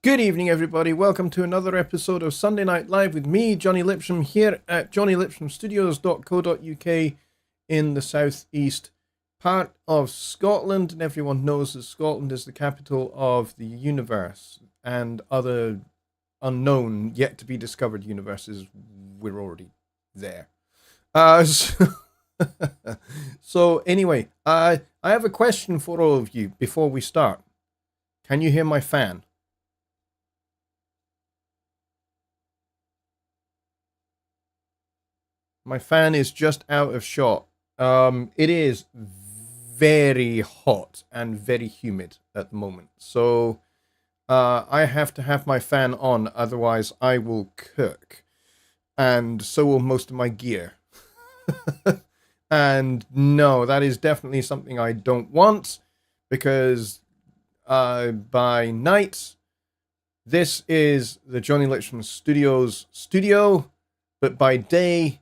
Good evening, everybody. Welcome to another episode of Sunday Night Live with me, Jonny Lipsham, here at jonnylipshamstudios.co.uk in the southeast part of Scotland. And everyone knows that Scotland is the capital of the universe and other unknown, yet to be discovered universes. We're already there. So anyway, I have a question for all of you before we start. Can you hear my fan? My fan is just out of shot. It is very hot and very humid at the moment. So I have to have my fan on, otherwise I will cook. And so will most of my gear. And no, that is definitely something I don't want, because by night, this is the Jonny Lipsham Studios studio, but by day,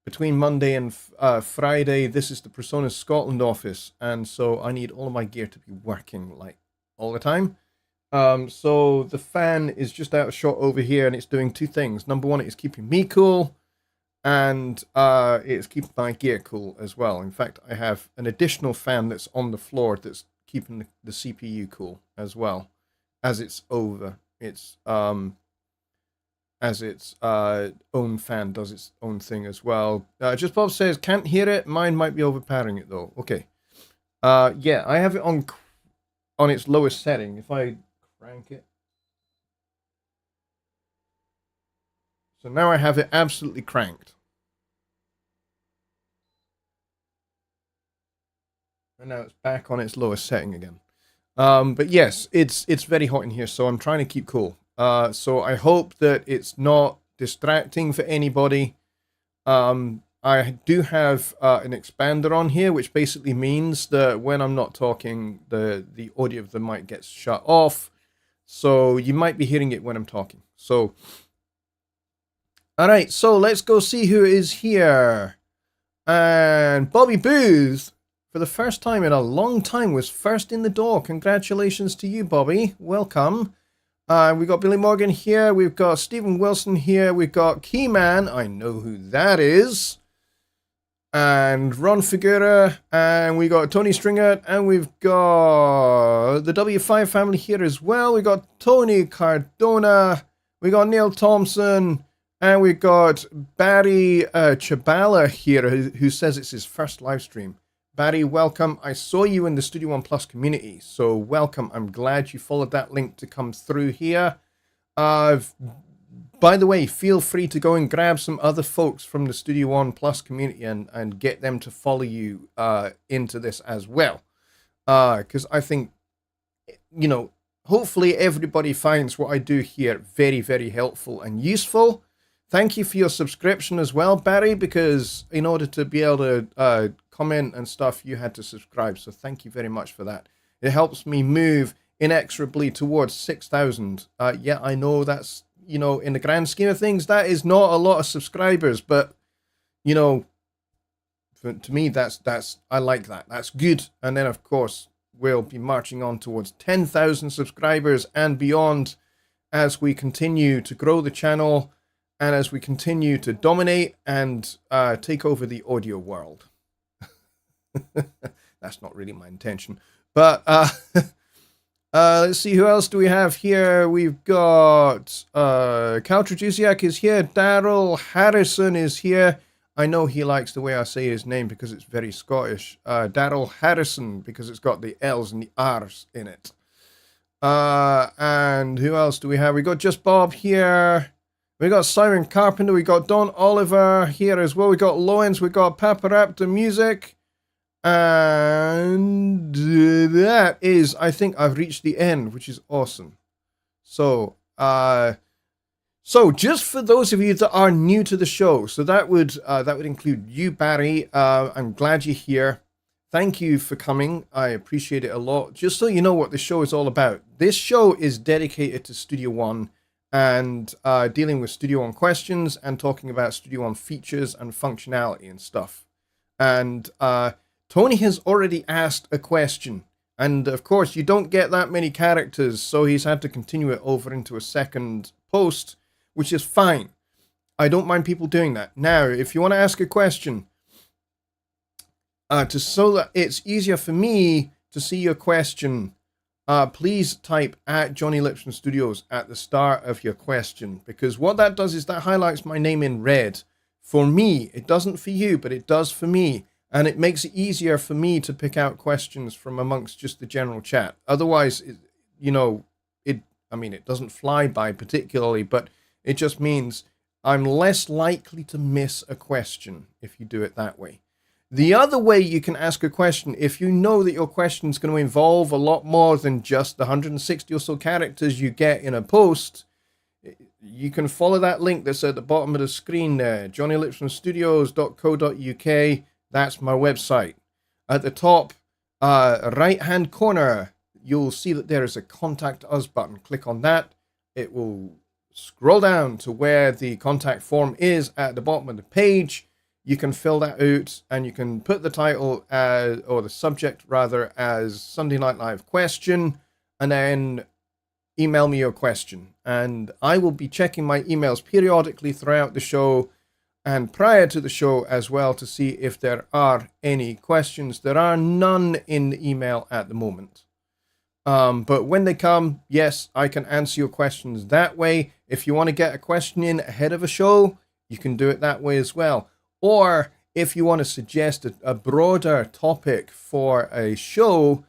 between Monday and Friday, this is the Persona Scotland office, and so I need all of my gear to be working like all the time. So the fan is just out of shot over here, and it's doing two things. Number one, it's keeping me cool, and it's keeping my gear cool as well. In fact, I have an additional fan that's on the floor that's keeping the CPU cool as well, as it's over. It's as its own fan does its own thing as well. Just Bob says, can't hear it. Mine might be overpowering it though. Okay. Yeah, I have it on its lowest setting. If I crank it. So now I have it absolutely cranked. And now it's back on its lowest setting again. But yes, it's very hot in here, so I'm trying to keep cool. So I hope that it's not distracting for anybody. I do have an expander on here, which basically means that when I'm not talking, the audio of the mic gets shut off. So you might be hearing it when I'm talking. So, all right, so let's go see who is here. And Bobby Booth, for the first time in a long time, was first in the door. Congratulations to you, Bobby. Welcome. We've got Billy Morgan here. We've got Stephen Wilson here. We've got Keyman. I know who that is. And Ron Figura. And we got Tony Stringer. And we've got the W5 family here as well. We've got Tony Cardona. We got Neil Thompson. And we've got Barry Chabala here, who says it's his first live stream. Barry, welcome. I saw you in the Studio One Plus community, so welcome. I'm glad you followed that link to come through here. By the way, feel free to go and grab some other folks from the Studio One Plus community and get them to follow you into this as well. Because I think, you know, hopefully everybody finds what I do here very, very helpful and useful. Thank you for your subscription as well, Barry, because in order to be able to comment and stuff, you had to subscribe. So thank you very much for that. It helps me move inexorably towards 6,000. Yeah, I know that's, you know, in the grand scheme of things, that is not a lot of subscribers, but, you know, to me, that's I like that. That's good. And then, of course, we'll be marching on towards 10,000 subscribers and beyond as we continue to grow the channel and as we continue to dominate and take over the audio world. That's not really my intention. But let's see, who else do we have here? We've got Caltrajusiak is here. Daryl Harrison is here. I know he likes the way I say his name because it's very Scottish. Daryl Harrison, because it's got the L's and the R's in it. And who else do we have? We got Just Bob here. We got Simon Carpenter. We got Don Oliver here as well. We got Lorenz. We got Papa Raptor Music. And that is, I think I've reached the end, which is awesome. So just for those of you that are new to the show, so that would include you, Barry. I'm glad you're here. Thank you for coming. I appreciate it a lot. Just so you know what the show is all about. This show is dedicated to Studio One and dealing with Studio One questions and talking about Studio One features and functionality and stuff. And Tony has already asked a question. And of course, you don't get that many characters, so he's had to continue it over into a second post, which is fine. I don't mind people doing that. Now, if you want to ask a question, so that it's easier for me to see your question, please type at Jonny Lipsham Studios at the start of your question, because what that does is that highlights my name in red. For me, it doesn't for you, but it does for me. And it makes it easier for me to pick out questions from amongst just the general chat. Otherwise, it doesn't fly by particularly, but it just means I'm less likely to miss a question if you do it that way. The other way you can ask a question, if you know that your question is going to involve a lot more than just the 160 or so characters you get in a post, you can follow that link that's at the bottom of the screen there, jonnylipshamstudios.co.uk. That's my website. At the top right-hand corner, you'll see that there is a Contact Us button. Click on that. It will scroll down to where the contact form is at the bottom of the page. You can fill that out, and you can put the title or the subject rather as Sunday Night Live question, and then email me your question. And I will be checking my emails periodically throughout the show and prior to the show as well to see if there are any questions. There are none in the email at the moment. But when they come, yes, I can answer your questions that way. If you want to get a question in ahead of a show, you can do it that way as well. Or if you want to suggest a broader topic for a show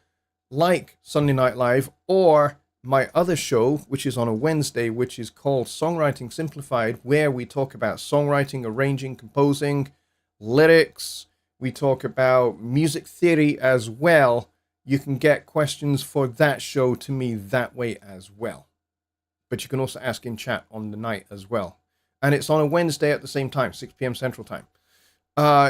like Sunday Night Live or my other show, which is on a Wednesday, which is called Songwriting Simplified, where we talk about songwriting, arranging, composing, lyrics. We talk about music theory as well. You can get questions for that show to me that way as well. But you can also ask in chat on the night as well. And it's on a Wednesday at the same time, 6 p.m. Central Time.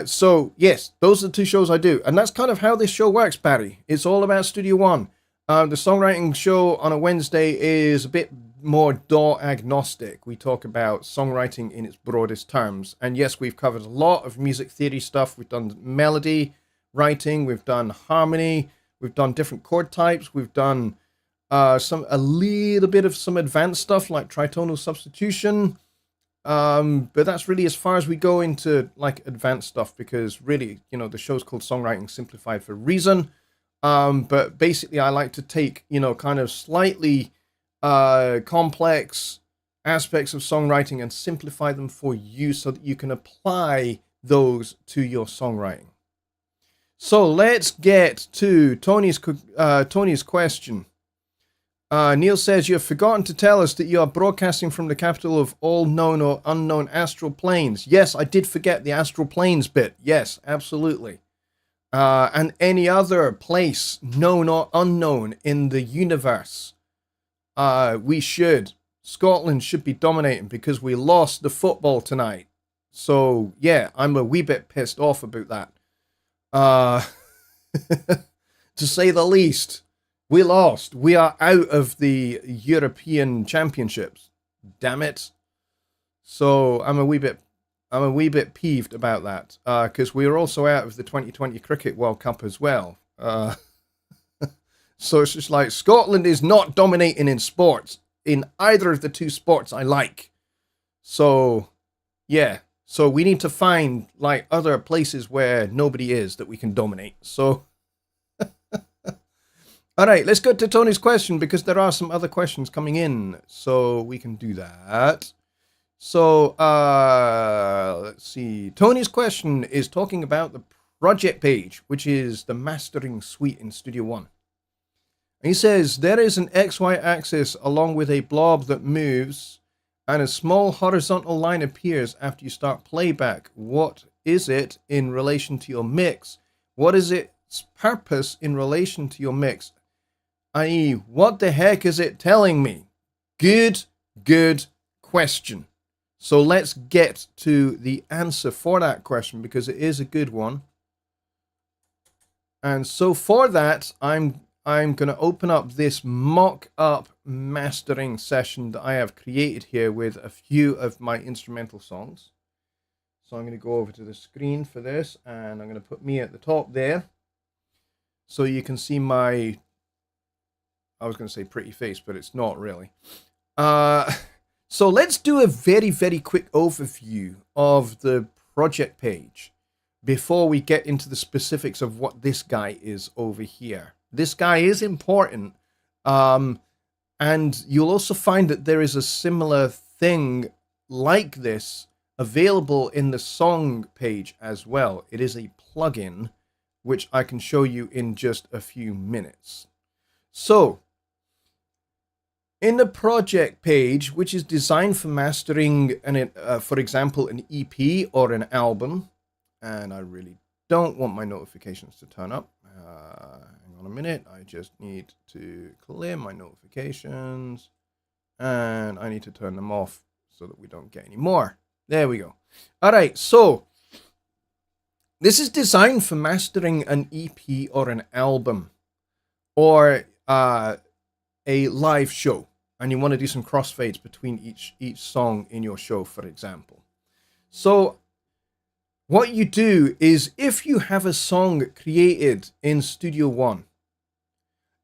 So, yes, those are the two shows I do. And that's kind of how this show works, Barry. It's all about Studio One. The songwriting show on a Wednesday is a bit more DAW agnostic. We talk about songwriting in its broadest terms. And yes, we've covered a lot of music theory stuff. We've done melody writing. We've done harmony. We've done different chord types. We've done a little bit of some advanced stuff like tritonal substitution. But that's really as far as we go into like advanced stuff, because really, the show's called Songwriting Simplified for a reason. But basically I like to take, kind of slightly complex aspects of songwriting and simplify them for you so that you can apply those to your songwriting. So let's get to Tony's question. Neil says, you have forgotten to tell us that you are broadcasting from the capital of all known or unknown astral planes. Yes, I did forget the astral planes bit. Yes, absolutely. And any other place, known or unknown, in the universe. Scotland should be dominating because we lost the football tonight. So, yeah, I'm a wee bit pissed off about that. To say the least, we lost. We are out of the European Championships. Damn it. So, I'm a wee bit peeved about that, because we are also out of the 2020 Cricket World Cup as well. So it's just like Scotland is not dominating in sports, in either of the two sports I like. So, yeah. So we need to find like other places where nobody is that we can dominate. So, all right, let's go to Tony's question, because there are some other questions coming in. So we can do that. So, let's see. Tony's question is talking about the project page, which is the mastering suite in Studio One. And he says, there is an XY axis along with a blob that moves, and a small horizontal line appears after you start playback. What is it in relation to your mix? What is its purpose in relation to your mix? I.e., what the heck is it telling me? Good question. So let's get to the answer for that question, because it is a good one. And so for that, I'm going to open up this mock-up mastering session that I have created here with a few of my instrumental songs. So I'm going to go over to the screen for this, and I'm going to put me at the top there, so you can see my, I was going to say pretty face, but it's not really. So let's do a very quick overview of the project page before we get into the specifics of what this guy is over here. This guy is important, and you'll also find that there is a similar thing like this available in the song page as well. It is a plugin, which I can show you in just a few minutes. So, in the project page, which is designed for mastering, for example, an EP or an album, and I really don't want my notifications to turn up. Hang on a minute. I just need to clear my notifications, and I need to turn them off so that we don't get any more. There we go. All right, so this is designed for mastering an EP or an album or a live show, and you want to do some crossfades between each song in your show, for example. So what you do is, if you have a song created in Studio One,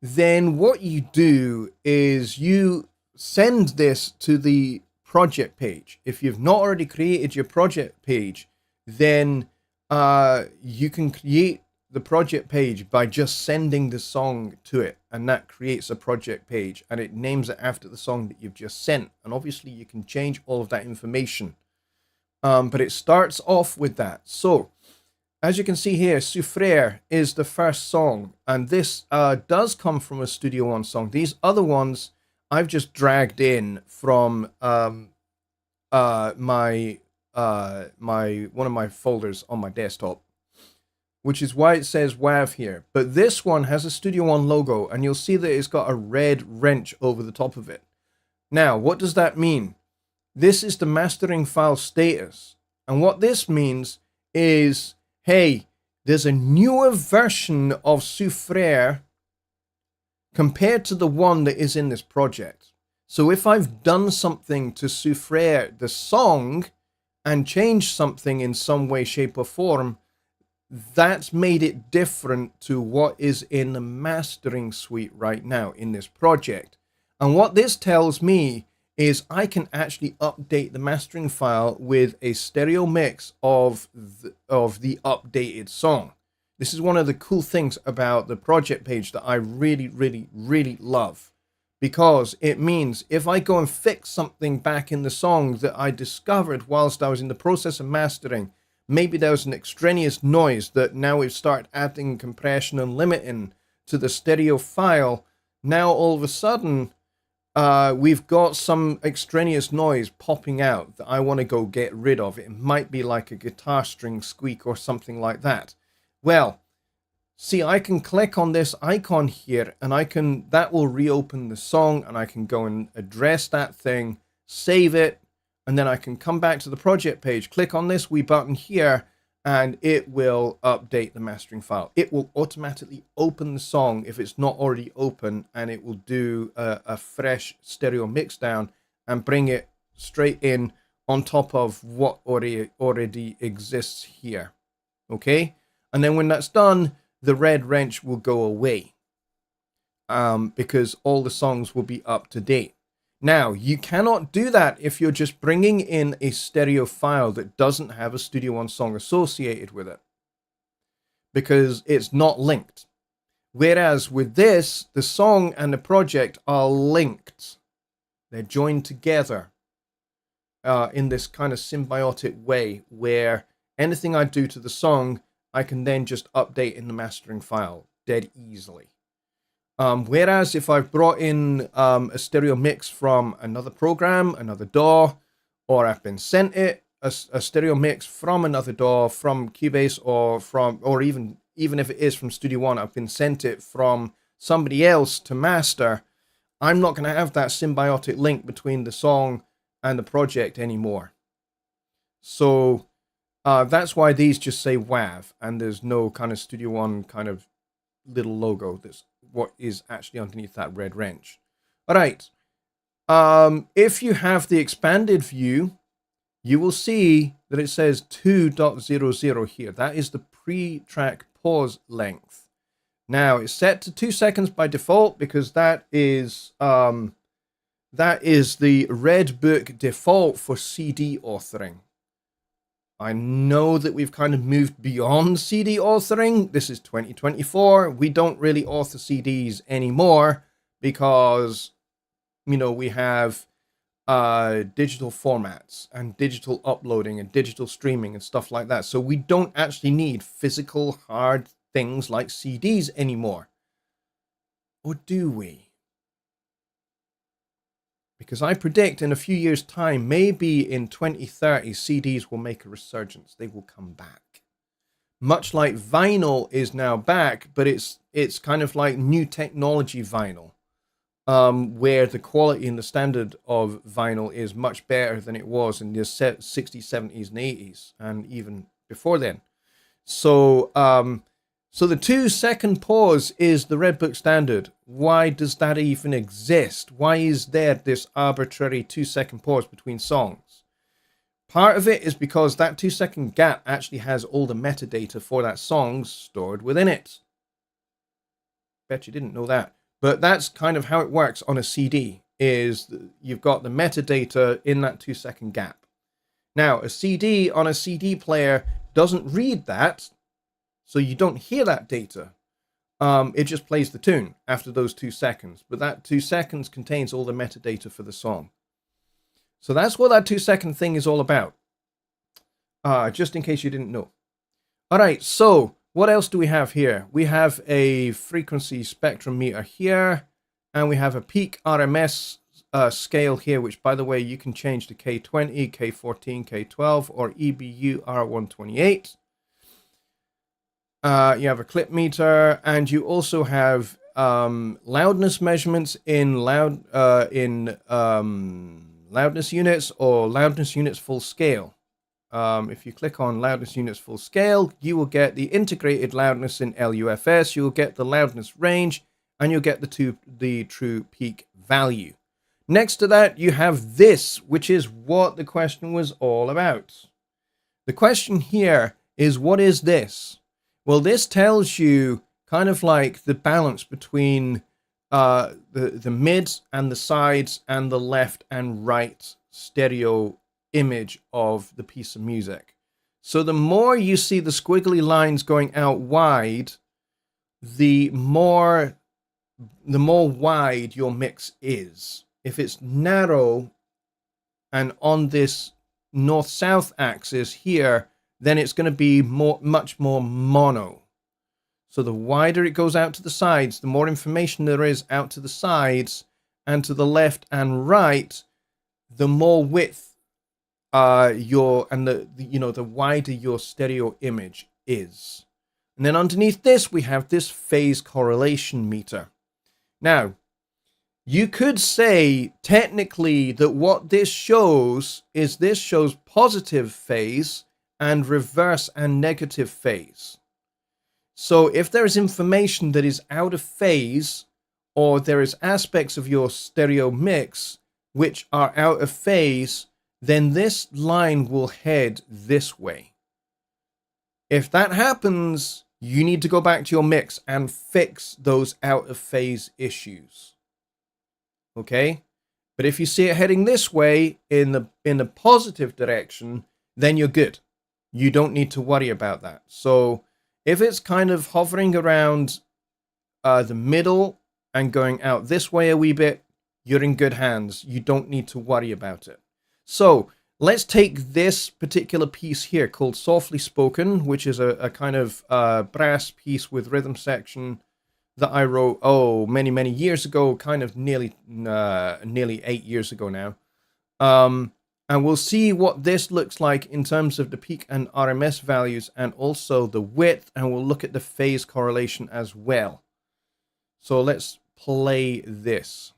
then what you do is you send this to the project page. If you've not already created your project page, then you can create the project page by just sending the song to it, and that creates a project page, and it names it after the song that you've just sent. And obviously you can change all of that information, but it starts off with that. So as you can see here, Souffrere is the first song, and this does come from a Studio One song. These other ones I've just dragged in from my one of my folders on my desktop, which is why it says WAV here. But this one has a Studio One logo, and you'll see that it's got a red wrench over the top of it. Now, what does that mean? This is the mastering file status. And what this means is, hey, there's a newer version of Souffrere compared to the one that is in this project. So if I've done something to Souffrere, the song, and changed something in some way, shape, or form, that's made it different to what is in the mastering suite right now in this project. And what this tells me is I can actually update the mastering file with a stereo mix of the updated song. This is one of the cool things about the project page that I really love, because it means if I go and fix something back in the song that I discovered whilst I was in the process of mastering, maybe there was an extraneous noise that now we've started adding compression and limiting to the stereo file. Now all of a sudden, we've got some extraneous noise popping out that I want to go get rid of. It might be like a guitar string squeak or something like that. Well, see, I can click on this icon here, and that will reopen the song, and I can go and address that thing, save it, and then I can come back to the project page, click on this wee button here, and it will update the mastering file. It will automatically open the song if it's not already open, and it will do a fresh stereo mix down and bring it straight in on top of what already exists here. Okay? And then when that's done, the red wrench will go away, because all the songs will be up to date. Now, you cannot do that if you're just bringing in a stereo file that doesn't have a Studio One song associated with it, because it's not linked. Whereas with this, the song and the project are linked. They're joined together in this kind of symbiotic way, where anything I do to the song, I can then just update in the mastering file dead easily. Whereas if I've brought in a stereo mix from another program, another DAW, or I've been sent it a stereo mix from another DAW, from Cubase, or even if it is from Studio One, I've been sent it from somebody else to master, I'm not going to have that symbiotic link between the song and the project anymore. So that's why these just say WAV, and there's no kind of Studio One kind of little logo. That's what is actually underneath that red wrench. All right. If you have the expanded view, you will see that it says 2.00 here. That is the pre-track pause length. Now it's set to 2 seconds by default because that is the Red Book default for CD authoring. I know that we've kind of moved beyond CD authoring. This is 2024. We don't really author CDs anymore because, you know, we have digital formats and digital uploading and digital streaming and stuff like that. So we don't actually need physical hard things like CDs anymore. Or do we? Because I predict in a few years' time, maybe in 2030, CDs will make a resurgence. They will come back. Much like vinyl is now back, but it's kind of like new technology vinyl, where the quality and the standard of vinyl is much better than it was in the 60s, 70s, and 80s, and even before then. So, so the 2 second pause is the Red Book standard. Why does that even exist? Why is there this arbitrary 2 second pause between songs? Part of it is because that 2 second gap actually has all the metadata for that song stored within it. Bet you didn't know that. But that's kind of how it works on a CD, is you've got the metadata in that 2 second gap. Now, a CD on a CD player doesn't read that, so you don't hear that data. It just plays the tune after those 2 seconds. But that 2 seconds contains all the metadata for the song. So that's what that 2 second thing is all about. Just in case you didn't know. All right, so what else do we have here? We have a frequency spectrum meter here. And we have a peak RMS scale here, which, by the way, you can change to K20, K14, K12, or EBU R128. You have a clip meter, and you also have loudness measurements in loudness units or loudness units full scale. If you click on loudness units full scale, you will get the integrated loudness in LUFS. You will get the loudness range, and you'll get the true peak value. Next to that, you have this, which is what the question was all about. The question here is, what is this? Well, this tells you kind of like the balance between the mids and the sides and the left and right stereo image of the piece of music. So the more you see the squiggly lines going out wide, the more wide your mix is. If it's narrow and on this north-south axis here, then it's going to be much more mono. So the wider it goes out to the sides, the more information there is out to the sides and to the left and right, the more width the wider your stereo image is. And then underneath this, we have this phase correlation meter. Now, you could say technically that what this shows is this shows positive phase and reverse and negative phase. So if there is information that is out of phase, or there is aspects of your stereo mix which are out of phase, then this line will head this way. If that happens, you need to go back to your mix and fix those out of phase issues. Okay? But if you see it heading this way in the positive direction, then you're good. You don't need to worry about that. So if it's kind of hovering around the middle and going out this way a wee bit, you're in good hands. You don't need to worry about it. So let's take this particular piece here called Softly Spoken, which is a kind of brass piece with rhythm section that I wrote, many years ago, kind of nearly 8 years ago now. And we'll see what this looks like in terms of the peak and RMS values and also the width, and we'll look at the phase correlation as well. So let's play this.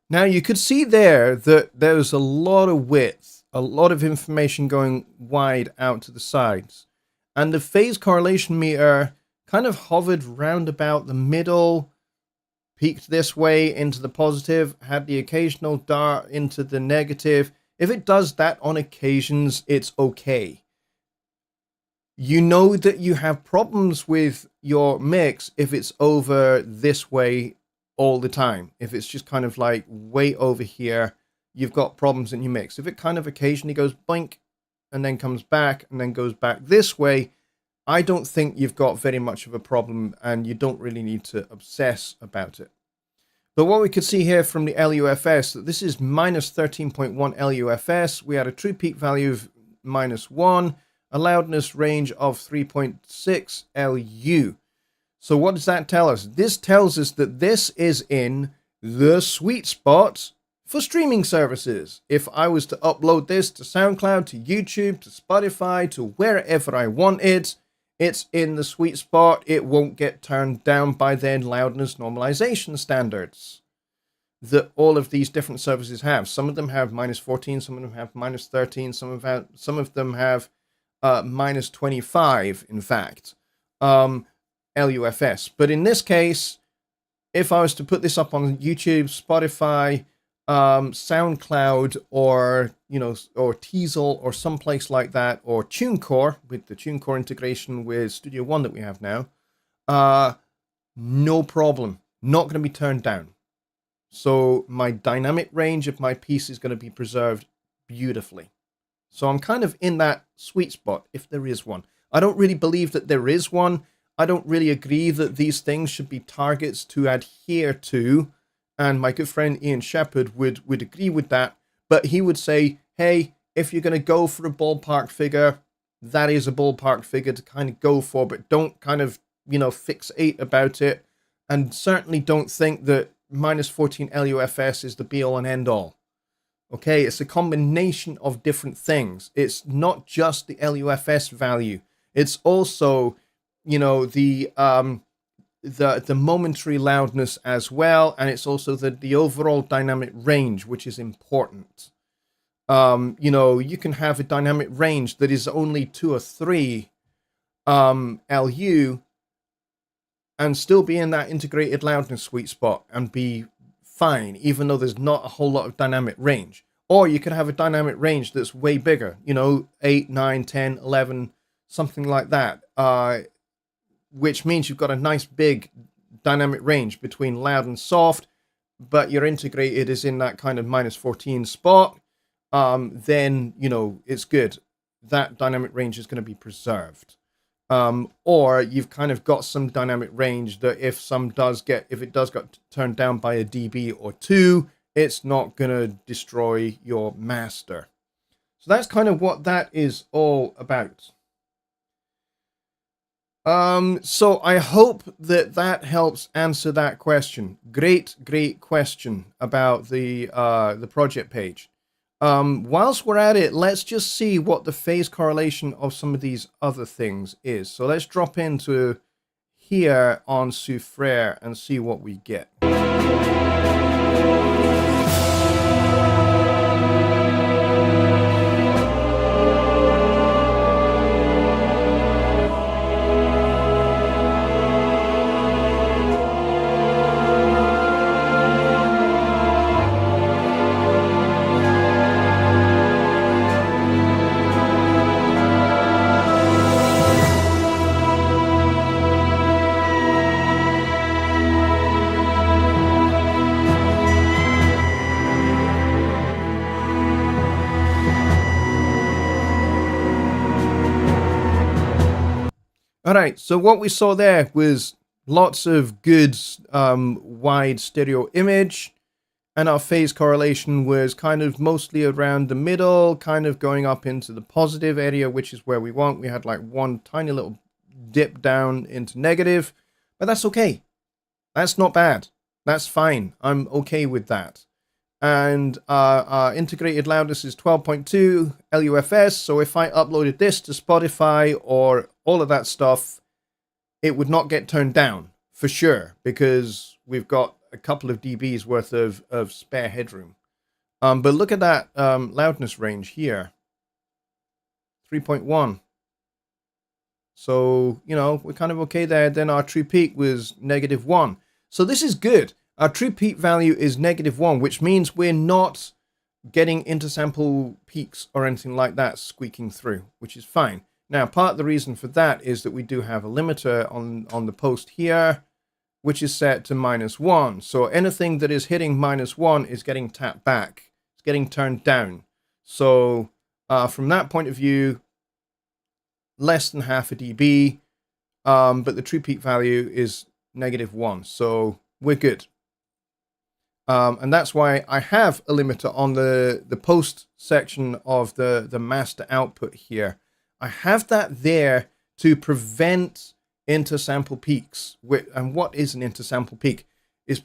Now you could see there that there's a lot of width, a lot of information going wide out to the sides. And the phase correlation meter kind of hovered round about the middle, peaked this way into the positive, had the occasional dart into the negative. If it does that on occasions, it's okay. You know that you have problems with your mix if it's over this way all the time. If it's just kind of like way over here, you've got problems in your mix. If it kind of occasionally goes blink and then comes back and then goes back this way, I don't think you've got very much of a problem and you don't really need to obsess about it. But what we could see here from the LUFS, that this is minus 13.1 LUFS. We had a true peak value of -1, a loudness range of 3.6 LU. So what does that tell us? This tells us that this is in the sweet spot for streaming services. If I was to upload this to SoundCloud, to YouTube, to Spotify, to wherever I want it, it's in the sweet spot. It won't get turned down by their loudness normalization standards that all of these different services have. Some of them have -14, some of them have -13, some of them have -25, in fact. LUFS. But in this case, if I was to put this up on YouTube, Spotify, SoundCloud, or or Teasel, or someplace like that, or TuneCore with the TuneCore integration with Studio One that we have now, no problem. Not going to be turned down. So my dynamic range of my piece is going to be preserved beautifully. So I'm kind of in that sweet spot, if there is one. I don't really believe that there is one. I don't really agree that these things should be targets to adhere to, and my good friend Ian Shepherd would agree with that, but he would say, hey, if you're going to go for a ballpark figure, that is a ballpark figure to kind of go for, but don't kind of, fixate about it, and certainly don't think that -14 LUFS is the be-all and end-all. Okay, it's a combination of different things. It's not just the LUFS value. It's also the momentary loudness as well, and it's also the overall dynamic range, which is important. You can have a dynamic range that is only 2 or 3 LU and still be in that integrated loudness sweet spot and be fine, even though there's not a whole lot of dynamic range. Or you could have a dynamic range that's way bigger, 8, 9, 10, 11, something like that, which means you've got a nice big dynamic range between loud and soft, but your integrated is in that kind of -14 spot. Then, it's good. That dynamic range is going to be preserved. Or you've kind of got some dynamic range that if it does get turned down by a dB or 2, it's not going to destroy your master. So that's kind of what that is all about. So I hope that helps answer that question. Great question about the project page. Whilst we're at it, let's just see what the phase correlation of some of these other things is. So let's drop into here on Souffrere and see what we get. All right, so what we saw there was lots of good wide stereo image, and our phase correlation was kind of mostly around the middle, kind of going up into the positive area, which is where we want. We had like one tiny little dip down into negative, but that's okay. That's not bad. That's fine. I'm okay with that. And our integrated loudness is 12.2 LUFS. So if I uploaded this to Spotify or all of that stuff, it would not get turned down for sure, because we've got a couple of dBs worth of spare headroom. But look at that loudness range here, 3.1. So, you know, we're kind of okay there. Then our true peak was -1. So this is good. Our true peak value is -1, which means we're not getting intersample peaks or anything like that squeaking through, which is fine. Now, part of the reason for that is that we do have a limiter on the post here, which is set to -1. So anything that is hitting -1 is getting tapped back. It's getting turned down. So from that point of view, less than half a dB, but the true peak value is -1. So we're good. And that's why I have a limiter on the post section of the master output here. I have that there to prevent intersample peaks. And what is an intersample peak? It's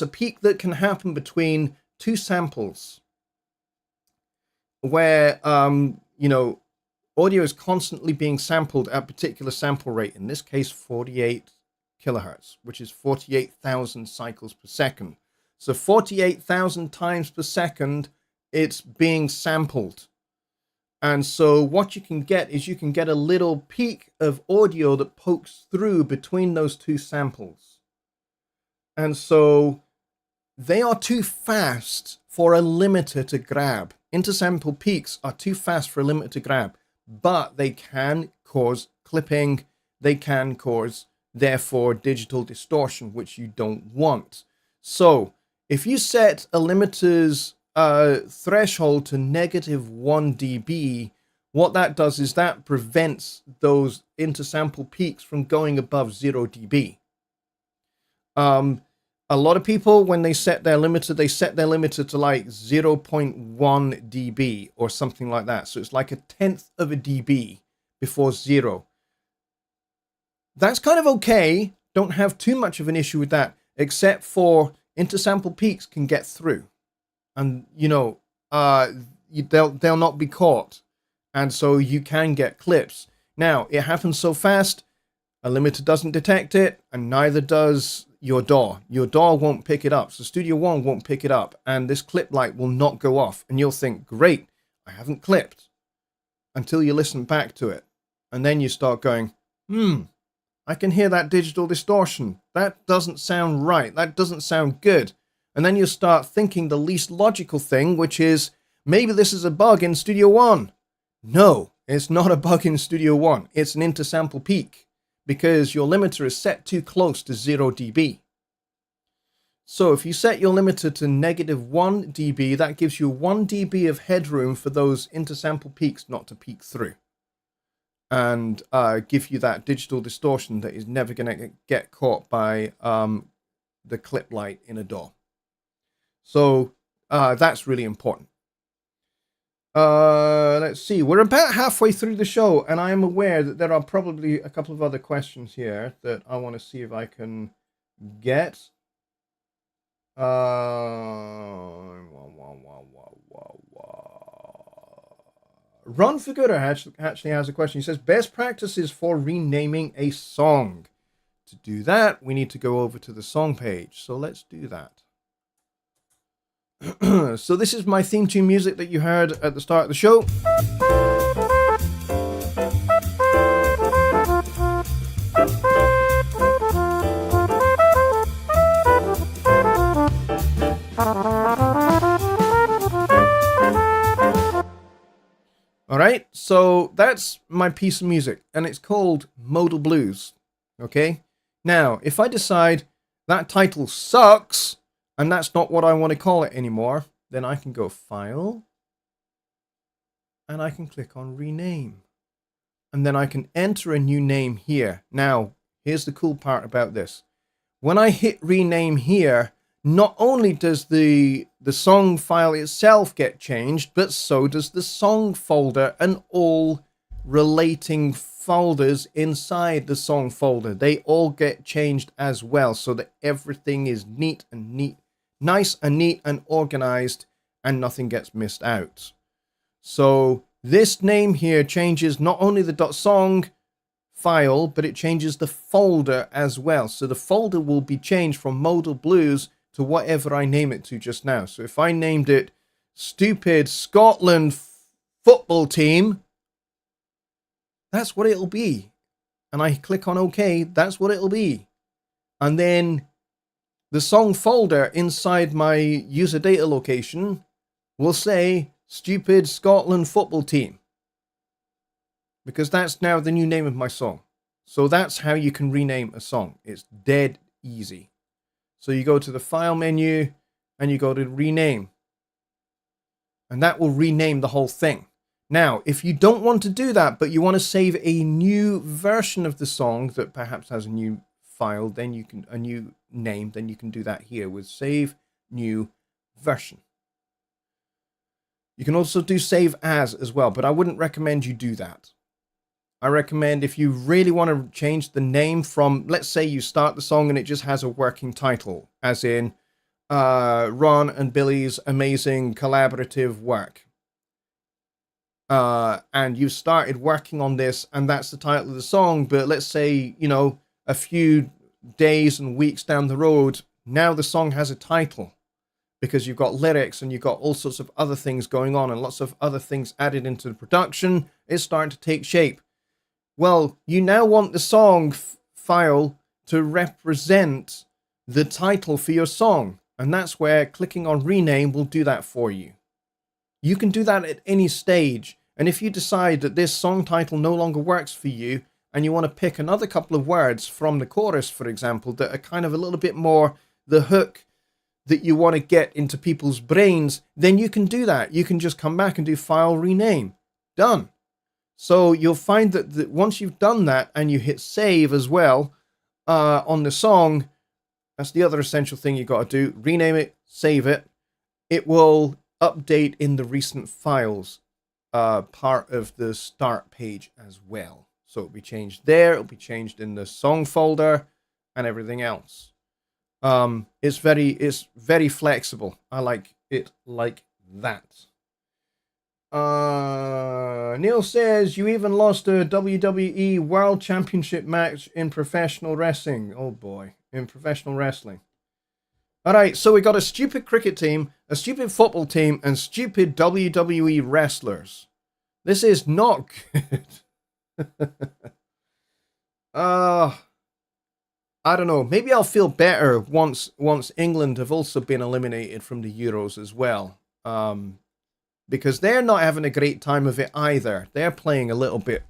a peak that can happen between two samples where, you know, audio is constantly being sampled at a particular sample rate, in this case 48 kilohertz, which is 48,000 cycles per second. So 48,000 times per second, it's being sampled. And so what you can get is you can get a little peak of audio that pokes through between those two samples. And so they are too fast for a limiter to grab. Intersample peaks are too fast for a limiter to grab, but they can cause clipping. They can cause, therefore, digital distortion, which you don't want. So if you set a limiter's threshold to -1 dB, what that does is that prevents those intersample peaks from going above 0 dB. A lot of people, when they set their limiter to like 0.1 dB or something like that. So it's like a tenth of a dB before 0. That's kind of okay. Don't have too much of an issue with that, except for intersample peaks can get through. And, you know, they'll not be caught. And so you can get clips. Now, it happens so fast, a limiter doesn't detect it, and neither does your DAW. Your DAW won't pick it up. So Studio One won't pick it up. And this clip light will not go off. And you'll think, great, I haven't clipped. Until you listen back to it. And then you start going, I can hear that digital distortion. That doesn't sound right. That doesn't sound good. And then you start thinking the least logical thing, which is, maybe this is a bug in Studio One. No, it's not a bug in Studio One. It's an intersample peak, because your limiter is set too close to 0 dB. So if you set your limiter to -1 dB, that gives you 1 dB of headroom for those intersample peaks not to peek through. And give you that digital distortion that is never going to get caught by the clip light in a DAW. So that's really important. Let's see. We're about halfway through the show, and I am aware that there are probably a couple of other questions here that I want to see if I can get. Ron Figueroa actually has a question. He says, best practices for renaming a song. To do that, we need to go over to the song page. So let's do that. So this is my theme tune music that you heard at the start of the show. All right, so that's my piece of music, and it's called Modal Blues. Okay, now if I decide that title sucks, and that's not what I want to call it anymore, then I can go File, and I can click on Rename. and then I can enter a new name here. Now, here's the cool part about this. When I hit rename here, not only does the song file itself get changed, but so does the song folder and all relating folders inside the song folder. They all get changed as well, so that everything is nice and neat and organized, and nothing gets missed out. So this name here changes not only the .song file, but it changes the folder as well. So the folder will be changed from Modal Blues to whatever I name it to just now. So if I named it Stupid Scotland Football Team, that's what it'll be. And I click on OK, that's what it'll be. And then the song folder inside my user data location will say Stupid Scotland Football Team, because that's now the new name of my song. So that's how you can rename a song. It's dead easy. So you go to the file menu and you go to rename, and that will rename the whole thing. Now, if you don't want to do that, but you want to save a new version of the song that perhaps has a new file, then you can, a new name, then you can do that here with save new version. You can also do save as well, but I wouldn't recommend you do that. I recommend if you really want to change the name from, let's say you start the song and it just has a working title, as in Ron and Billy's Amazing Collaborative Work. And you started working on this and that's the title of the song, but let's say, you know, a few days and weeks down the road, now the song has a title, because you've got lyrics and you've got all sorts of other things going on and lots of other things added into the production. It's starting to take shape. Well, you now want the song file to represent the title for your song. And that's where clicking on rename will do that for you. You can do that at any stage. And if you decide that this song title no longer works for you and you want to pick another couple of words from the chorus, for example, that are kind of a little bit more the hook that you want to get into people's brains, then you can do that. You can just come back and do file rename. Done. So you'll find that once you've done that and you hit save as well on the song, that's the other essential thing you got to do. Rename it, save it. It will update in the recent files part of the start page as well. So it'll be changed there. It'll be changed in the song folder and everything else. It's very flexible. I like it like that. Neil says, you even lost a WWE World Championship match in professional wrestling. Oh boy, in professional wrestling. All right, so we got a stupid cricket team, a stupid football team, and stupid WWE wrestlers. This is not good. I don't know. Maybe I'll feel better once England have also been eliminated from the Euros as well. Because they're not having a great time of it either. They're playing a little bit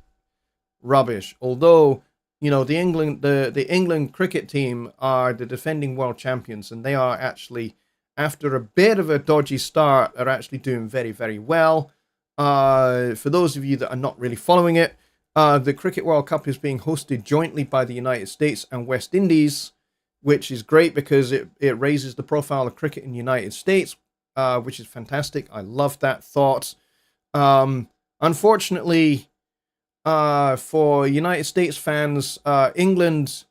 rubbish. Although, you know, the England cricket team are the defending world champions, and they are actually, after a bit of a dodgy start, are actually doing very, very well. For those of you that are not really following it, the Cricket World Cup is being hosted jointly by the United States and West Indies, which is great because it raises the profile of cricket in the United States, which is fantastic. I love that thought. Unfortunately, for United States fans, England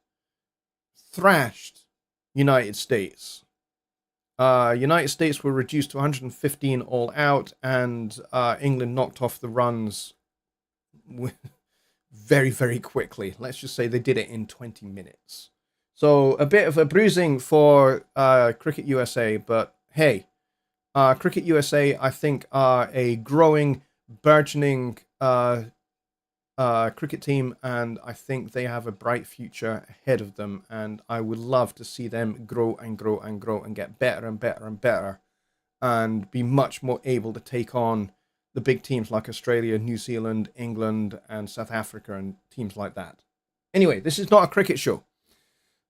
thrashed United States. United States were reduced to 115 all out, and England knocked off the runs very, very quickly. Let's just say they did it in 20 minutes. So a bit of a bruising for Cricket USA, but hey, Cricket USA, I think, are a growing, burgeoning cricket team, and I think they have a bright future ahead of them, and I would love to see them grow and grow and grow and get better and better and better and be much more able to take on the big teams like Australia, New Zealand, England, and South Africa, and teams like that. Anyway, this is not a cricket show.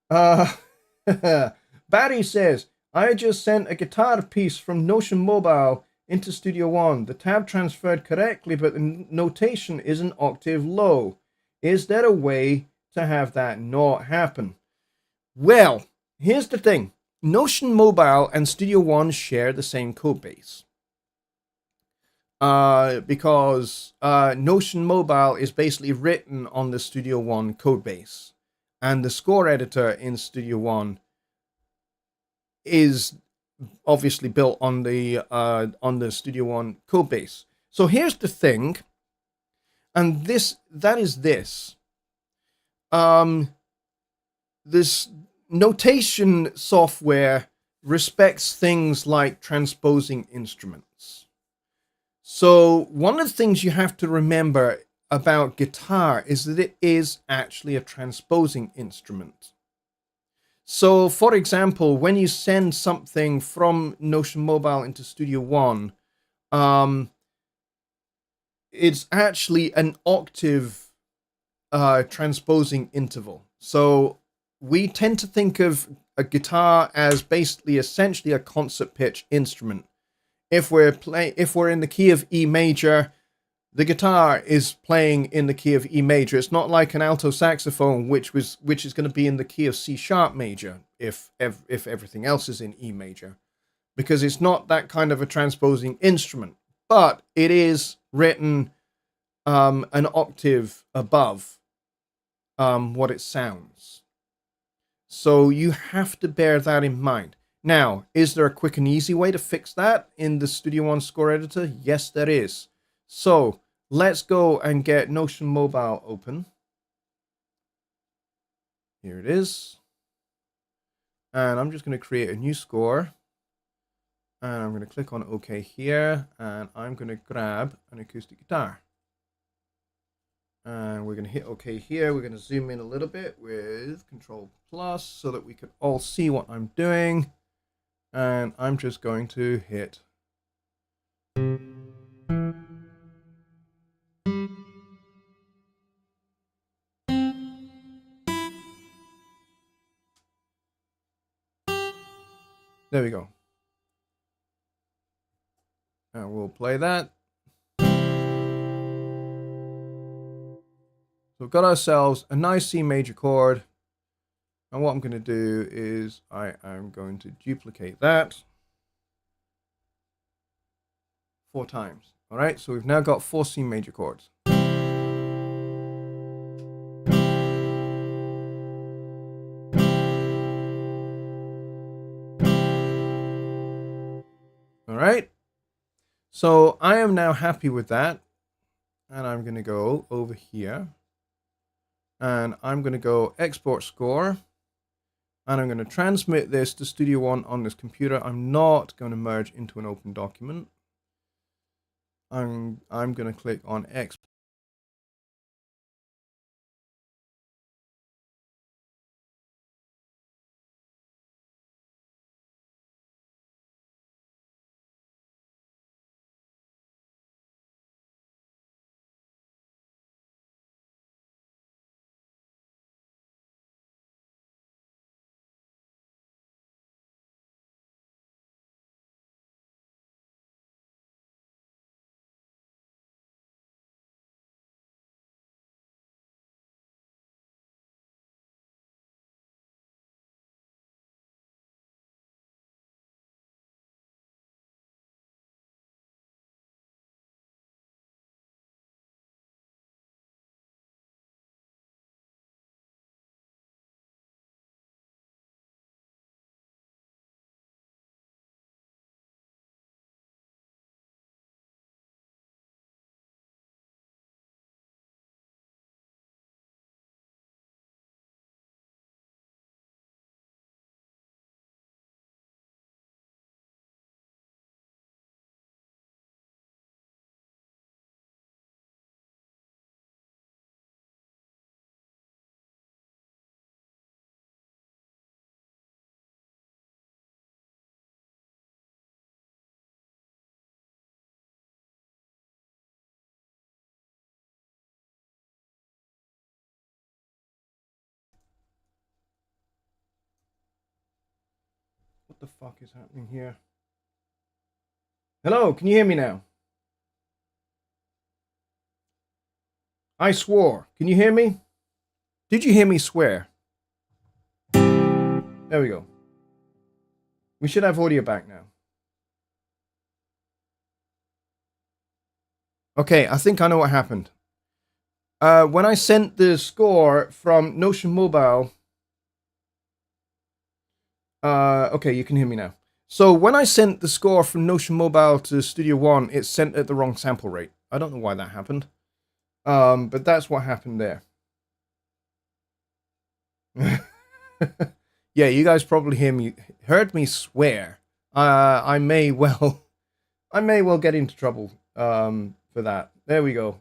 Barry says, I just sent a guitar piece from Notion Mobile into Studio One. The tab transferred correctly, but the notation is an octave low. Is there a way to have that not happen? Well, here's the thing. Notion Mobile and Studio One share the same code base. Because Notion Mobile is basically written on the Studio One code base, and the score editor in Studio One is obviously built on the Studio One code base. So here's the thing, and that is this. This notation software respects things like transposing instruments. So one of the things you have to remember about guitar is that it is actually a transposing instrument. So for example, when you send something from Notion Mobile into Studio One, it's actually an octave transposing interval. So we tend to think of a guitar as basically essentially a concert pitch instrument. If we're in the key of E major, the guitar is playing in the key of E major. It's not like an alto saxophone, which is going to be in the key of C sharp major if everything else is in E major, because it's not that kind of a transposing instrument. But it is written an octave above what it sounds. So you have to bear that in mind. Now, is there a quick and easy way to fix that in the Studio One score editor? Yes, there is. So let's go and get Notion Mobile open. Here it is. And I'm just going to create a new score. And I'm going to click on OK here. And I'm going to grab an acoustic guitar. And we're going to hit OK here. We're going to zoom in a little bit with Control Plus so that we can all see what I'm doing. And I'm just going to hit. There we go. And we'll play that. So we've got ourselves a nice C major chord. And what I'm going to do is I am going to duplicate that 4 times. All right, so we've now got 4 C major chords. All right, so I am now happy with that. And I'm going to go over here. And I'm going to go export score. And I'm going to transmit this to Studio One on this computer. I'm not going to merge into an open document. I'm going to click on export. What the fuck is happening here? Hello, can you hear me now? I swore. Can you hear me? Did you hear me swear? There we go. We should have audio back now. Okay, I think I know what happened. When I sent the score from Notion Mobile... okay, you can hear me now. So when I sent the score from Notion Mobile to Studio One, it sent at the wrong sample rate. I don't know why that happened. But that's what happened there. Yeah, you guys probably heard me swear. I may well get into trouble for that. There we go.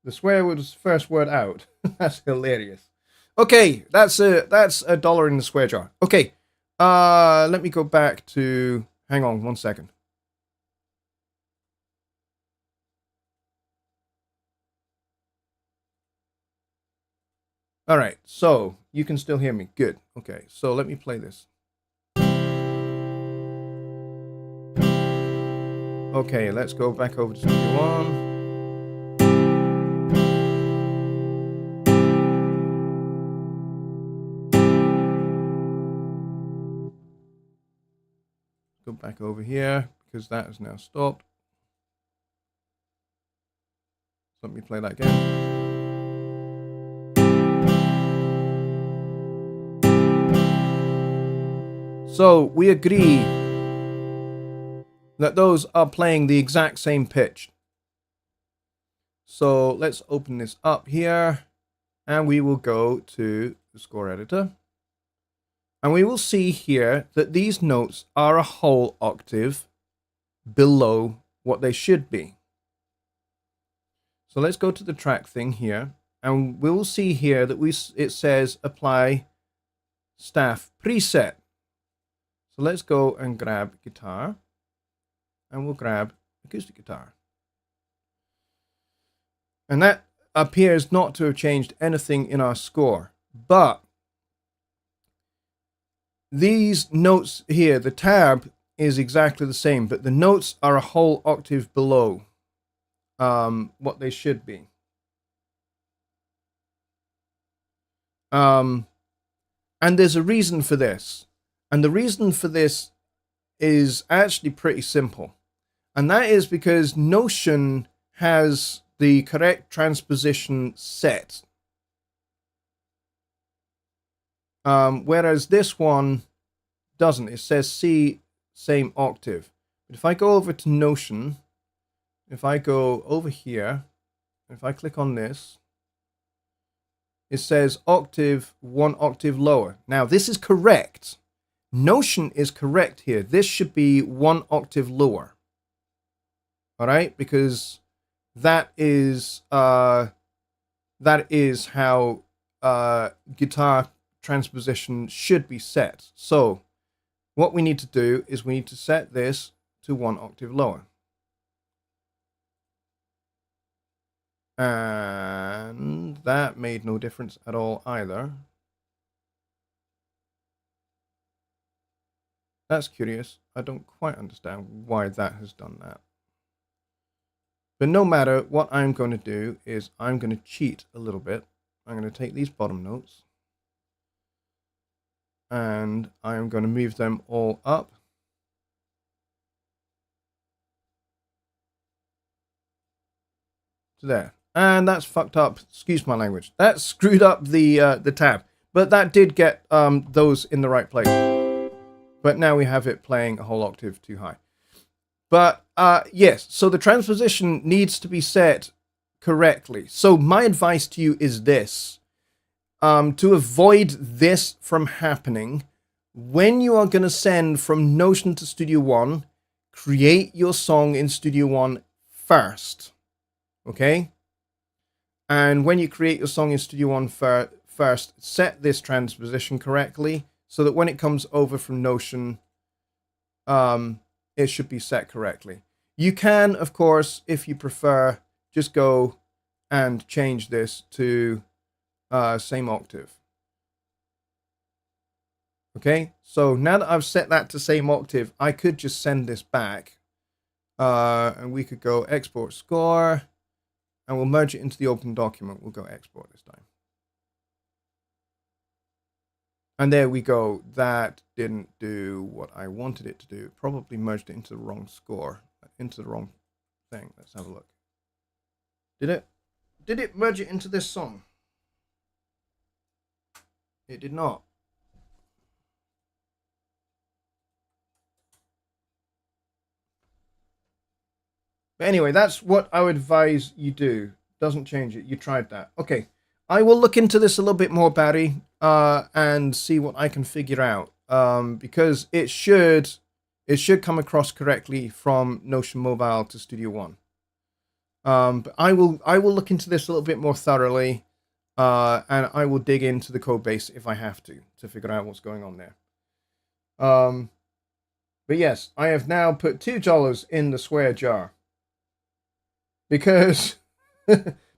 The swear was first word out. That's hilarious. Okay, that's $1 in the swear jar. Okay, let me go back to. Hang on 1 second. All right, so you can still hear me. Good. Okay, so let me play this. Okay, let's go back over to Studio One. Go back over here because that has now stopped. Let me play that again. So we agree that those are playing the exact same pitch. So let's open this up here and we will go to the score editor. And we will see here that these notes are a whole octave below what they should be. So let's go to the track thing here, and we will see here that it says apply staff preset. So let's go and grab guitar, and we'll grab acoustic guitar. And that appears not to have changed anything in our score, but these notes here, the tab is exactly the same, but the notes are a whole octave below what they should be. And there's a reason for this. And the reason for this is actually pretty simple. And that is because Notion has the correct transposition set. Whereas this one doesn't. It says C, same octave. But if I go over to Notion, if I go over here, if I click on this, it says octave, 1 octave lower. Now this is correct. Notion is correct here. This should be 1 octave lower. All right, because that is how guitar transposition should be set. So what we need to do is we need to set this to 1 octave lower. And that made no difference at all either. That's curious. I don't quite understand why that has done that. But no matter, what I'm going to do is I'm going to cheat a little bit. I'm going to take these bottom notes and I'm going to move them all up. To there. And that's fucked up. Excuse my language. That screwed up the tab. But that did get those in the right place. But now we have it playing a whole octave too high. But yes, so the transposition needs to be set correctly. So my advice to you is this. To avoid this from happening, when you are going to send from Notion to Studio One, create your song in Studio One first. Okay? And when you create your song in Studio One first, set this transposition correctly so that when it comes over from Notion, it should be set correctly. You can, of course, if you prefer, just go and change this to same octave. Okay, so now that I've set that to same octave, I could just send this back and we could go export score and we'll merge it into the open document. We'll go export this time. And there we go. That didn't do what I wanted it to do. It probably merged it into the wrong score, into the wrong thing. Let's have a look. Did it? Did it merge it into this song? It did not. But anyway, that's what I would advise you do. Doesn't change it. You tried that. Okay. I will look into this a little bit more, Barry, and see what I can figure out. Because it should come across correctly from Notion Mobile to Studio One. But I will look into this a little bit more thoroughly, and I will dig into the code base if I have to figure out what's going on there. But yes, I have now put $2 in the swear jar because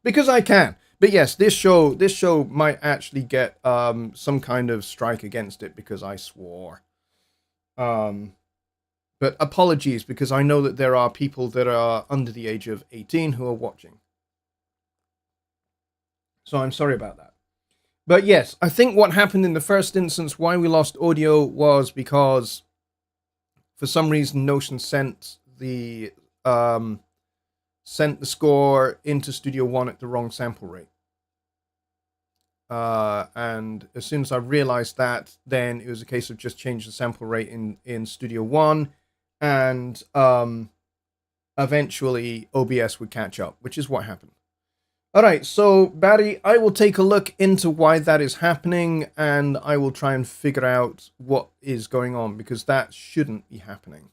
because I can. But yes, this show might actually get some kind of strike against it because I swore. But apologies, because I know that there are people that are under the age of 18 who are watching. So I'm sorry about that. But yes, I think what happened in the first instance, why we lost audio, was because for some reason Notion sent the score into Studio One at the wrong sample rate. And as soon as I realized that, then it was a case of just change the sample rate in Studio One, and eventually OBS would catch up, which is what happened. All right, so Barry, I will take a look into why that is happening, and I will try and figure out what is going on, because that shouldn't be happening.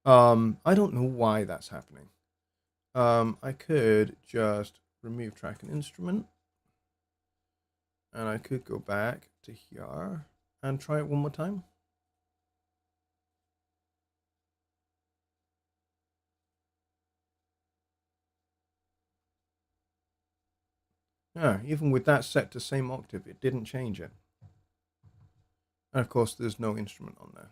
I don't know why that's happening. I could just remove track and instrument, and I could go back to here and try it one more time. Yeah, even with that set to same octave, it didn't change it. And of course, there's no instrument on there.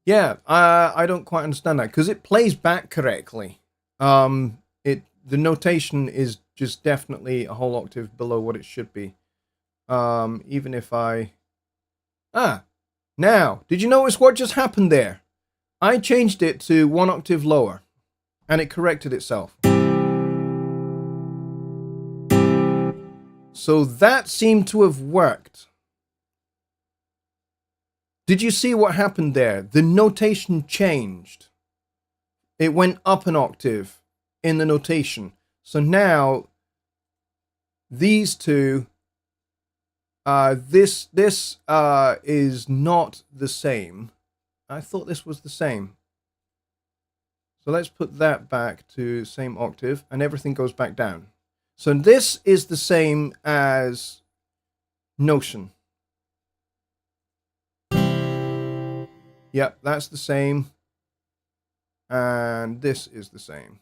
Yeah, I don't quite understand that, because it plays back correctly. The notation is just definitely a whole octave below what it should be. Even if I... Now, did you notice what just happened there? I changed it to 1 octave lower, and it corrected itself. So that seemed to have worked. Did you see what happened there? The notation changed. It went up an octave in the notation. So now these two, this is not the same. I thought this was the same. So let's put that back to same octave, and everything goes back down. So this is the same as Notion. Yep, that's the same. And this is the same.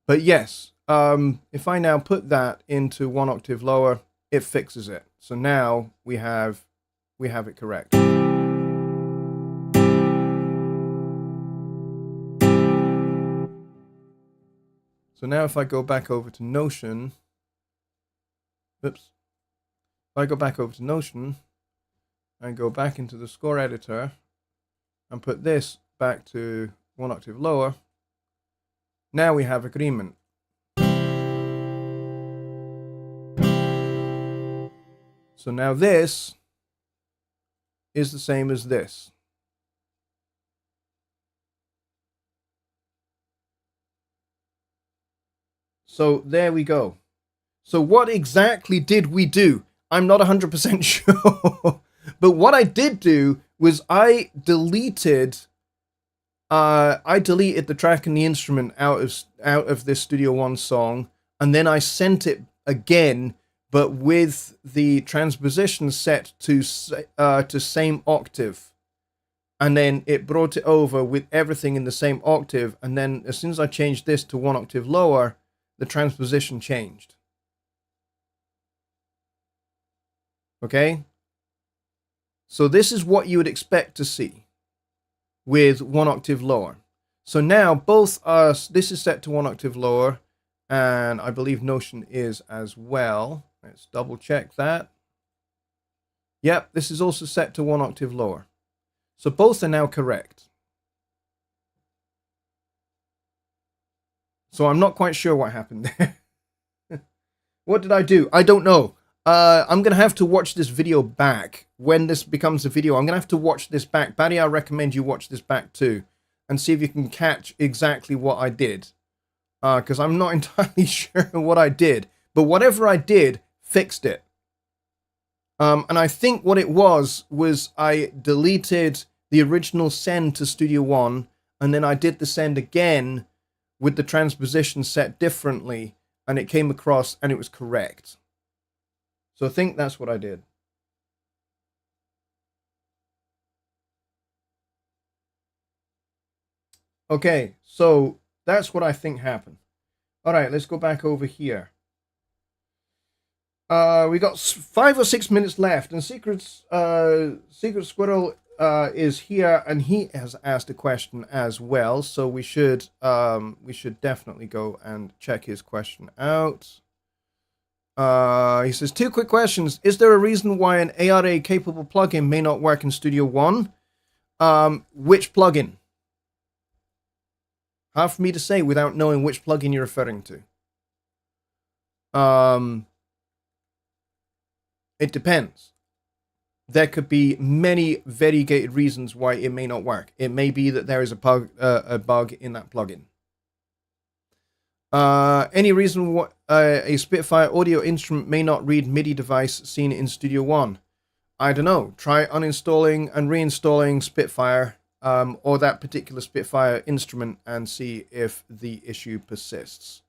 But yes, if I now put that into 1 octave lower, it fixes it. So now we have it correct. So now if I go back over to Notion, oops. If I go back over to Notion and go back into the score editor and put this back to 1 octave lower, now we have agreement. So now this is the same as this. So there we go. So what exactly did we do? I'm not 100% sure. But what I did do was I deleted the track and the instrument out of this Studio One song, and then I sent it again, but with the transposition set to same octave. and then it brought it over with everything in the same octave, and then as soon as I changed this to 1 octave lower, the transposition changed. Okay? So this is what you would expect to see with 1 octave lower. So now both are, this is set to 1 octave lower, and I believe Notion is as well. Let's double check that. Yep, this is also set to 1 octave lower. So both are now correct. So I'm not quite sure what happened there. What did I do? I don't know. I'm going to have to watch this video back. When this becomes a video, I'm going to have to watch this back. Barry, I recommend you watch this back too, and see if you can catch exactly what I did. Because I'm not entirely sure what I did. But whatever I did, fixed it. And I think what it was I deleted the original send to Studio One, and then I did the send again with the transposition set differently, and it came across and it was correct. So I think that's what I did. Okay, so that's what I think happened. All right, let's go back over here. We got 5 or 6 minutes left, and Secret Squirrel is here, and he has asked a question as well. So we should definitely go and check his question out. He says 2 quick questions. Is there a reason why an ARA capable plugin may not work in Studio One? Which plugin? Hard for me to say without knowing which plugin you're referring to. It depends. There could be many variegated reasons why it may not work. It may be that there is a bug in that plugin. Any reason why a Spitfire audio instrument may not read MIDI device seen in Studio One? I don't know. Try uninstalling and reinstalling Spitfire or that particular Spitfire instrument and see if the issue persists.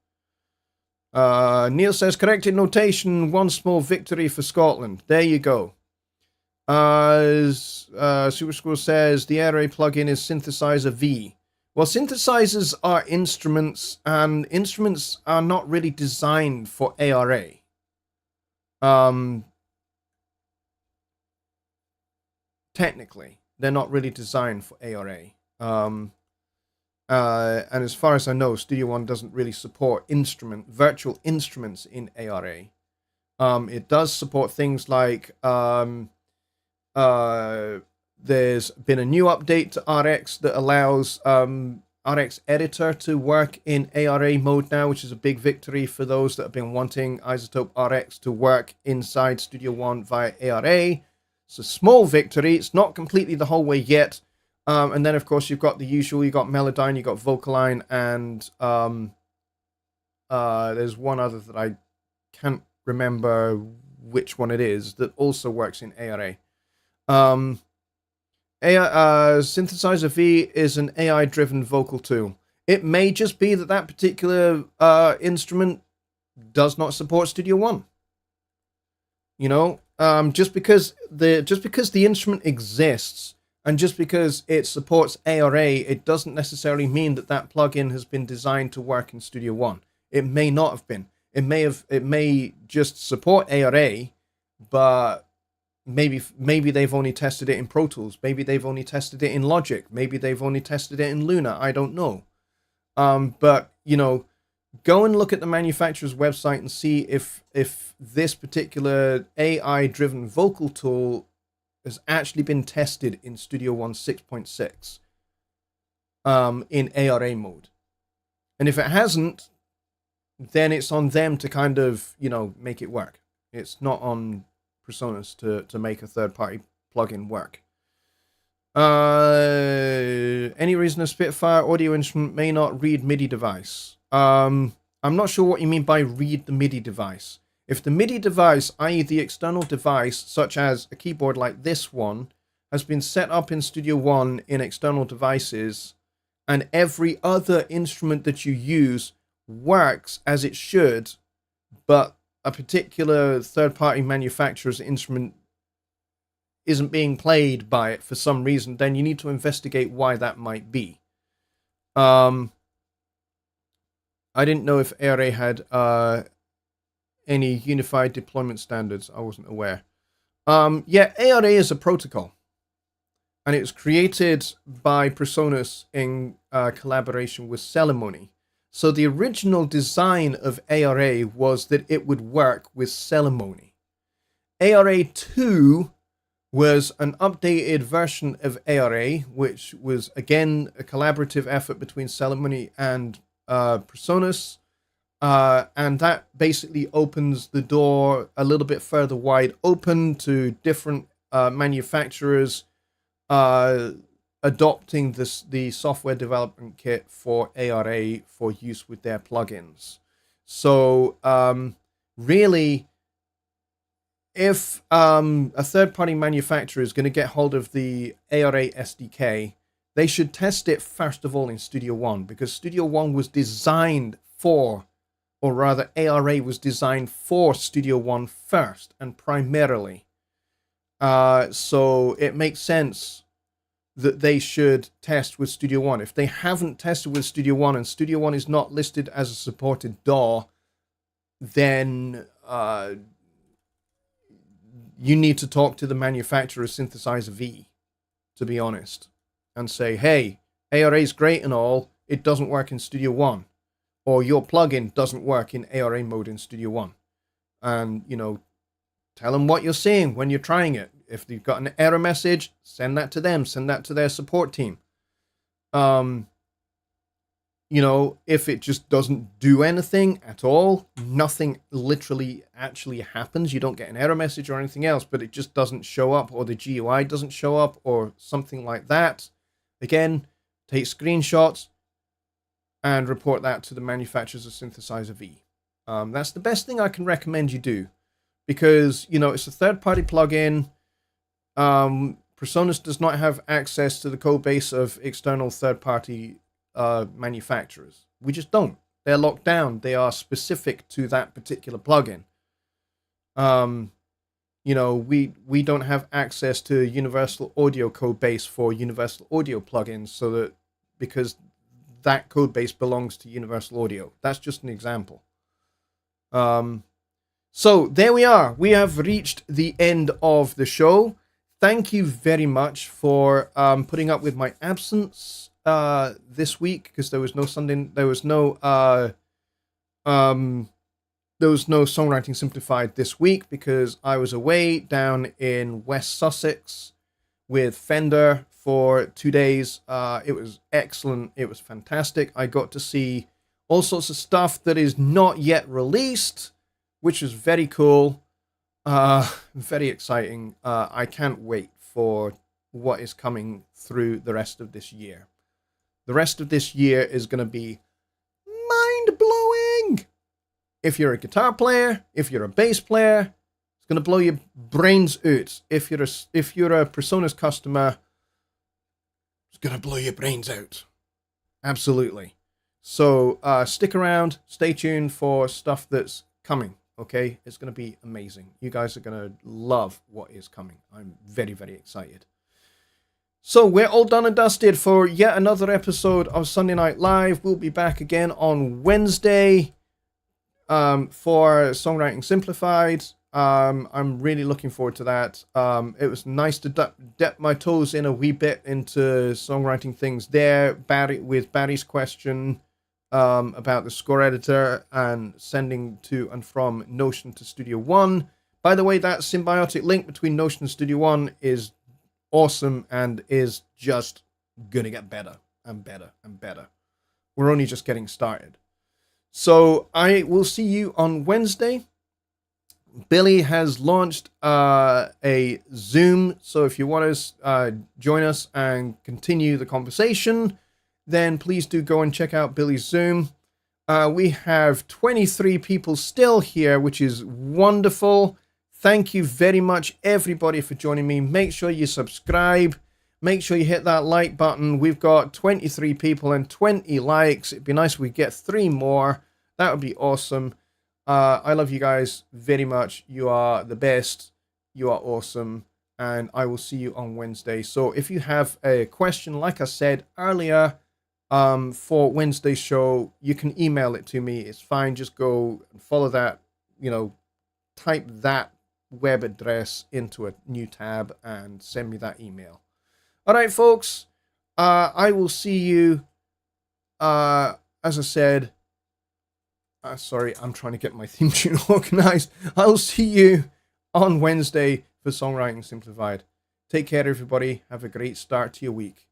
Neil says, corrected notation, 1 small victory for Scotland. There you go. Super School says, the ARA plugin is Synthesizer V. Well, synthesizers are instruments, and instruments are not really designed for ARA. Technically, they're not really designed for ARA. And as far as I know, Studio One doesn't really support virtual instruments in ARA. It does support things like there's been a new update to RX that allows RX Editor to work in ARA mode now, which is a big victory for those that have been wanting Isotope RX to work inside Studio One via ARA. It's a small victory. It's not completely the whole way yet. And then, of course, you've got the usual. You've got Melodyne, you've got Vocaline, and there's one other that I can't remember which one it is that also works in ARA. Synthesizer V is an AI-driven vocal tool. It may just be that that particular instrument does not support Studio One. You know, just because the instrument exists and just because it supports ARA, it doesn't necessarily mean that that plugin has been designed to work in Studio One. It may not have been. It may just support ARA, but maybe they've only tested it in Pro Tools. Maybe they've only tested it in Logic. Maybe they've only tested it in Luna. I don't know. But you know, go and look at the manufacturer's website and see if this particular AI-driven vocal tool has actually been tested in Studio One 6.6 in ARA mode. And if it hasn't, then it's on them to kind of, you know, make it work. It's not on Presonus to make a third-party plugin work. Any reason a Spitfire audio instrument may not read MIDI device? I'm not sure what you mean by read the MIDI device. If the MIDI device, i.e. the external device, such as a keyboard like this one, has been set up in Studio One in external devices, and every other instrument that you use works as it should, but a particular third-party manufacturer's instrument isn't being played by it for some reason, then you need to investigate why that might be. I didn't know if ARA had any unified deployment standards. I wasn't aware. Yeah, ARA is a protocol, and it was created by Presonus in collaboration with Celemony. So the original design of ARA was that it would work with Celemony. ARA 2 was an updated version of ARA, which was, again, a collaborative effort between Celemony and Presonus. And that basically opens the door a little bit further wide open to different manufacturers adopting the software development kit for ARA for use with their plugins. So really, if a third-party manufacturer is going to get hold of the ARA SDK, they should test it first of all in Studio One, because Studio One was designed for, or rather ARA was designed for Studio One first and primarily. So it makes sense that they should test with Studio One. If they haven't tested with Studio One and Studio One is not listed as a supported DAW, then you need to talk to the manufacturer of Synthesizer V, to be honest, and say, hey, ARA is great and all, it doesn't work in Studio One, or your plugin doesn't work in ARA mode in Studio One. And, you know, tell them what you're seeing when you're trying it. If you've got an error message, send that to them, send that to their support team. You know, if it just doesn't do anything at all, nothing literally actually happens, you don't get an error message or anything else, but it just doesn't show up, or the GUI doesn't show up, or something like that, again, take screenshots and report that to the manufacturers of Synthesizer V. That's the best thing I can recommend you do, because, you know, it's a third-party plugin. Presonus does not have access to the code base of external third-party manufacturers. We just don't. They're locked down. They are specific to that particular plugin. You know, we don't have access to Universal Audio code base for Universal Audio plugins, so that, because that code base belongs to Universal Audio. That's just an example. So there we are. We have reached the end of the show. Thank you very much for putting up with my absence this week, because there was no Sunday, there was no Songwriting Simplified this week because I was away down in West Sussex with Fender for 2 days. It was excellent. It was fantastic. I got to see all sorts of stuff that is not yet released, which is very cool. Very exciting. I can't wait for what is coming through the rest of this year. The rest of this year is going to be mind-blowing. If you're a guitar player, if you're a bass player, it's going to blow your brains out. If you're a Presonus customer, it's going to blow your brains out. Absolutely. So stick around, stay tuned for stuff that's coming. Okay, it's going to be amazing. You guys are going to love what is coming. I'm very, very excited. So we're all done and dusted for yet another episode of Sunday Night Live. We'll be back again on Wednesday for Songwriting Simplified. I'm really looking forward to that. It was nice to dip my toes in a wee bit into songwriting things there. With Barry's question about the score editor and sending to and from Notion to Studio One. By the way, that symbiotic link between Notion and Studio One is awesome and is just going to get better and better and better. We're only just getting started. So I will see you on Wednesday. Billy has launched a Zoom, so if you want to join us and continue the conversation, then please do go and check out Billy's Zoom. We have 23 people still here, which is wonderful. Thank you very much, everybody, for joining me. Make sure you subscribe. Make sure you hit that like button. We've got 23 people and 20 likes. It'd be nice if we get 3 more. That would be awesome. I love you guys very much. You are the best. You are awesome. and I will see you on Wednesday. So if you have a question, like I said earlier, for Wednesday's show, you can email it to me. It's fine. Just go and follow that, type that web address into a new tab and send me that email. All right, folks. I will see you. As I said, sorry, I'm trying to get my theme tune organized. I'll see you on Wednesday for Songwriting Simplified. Take care, everybody. Have a great start to your week.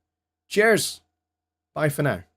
Cheers. Bye for now.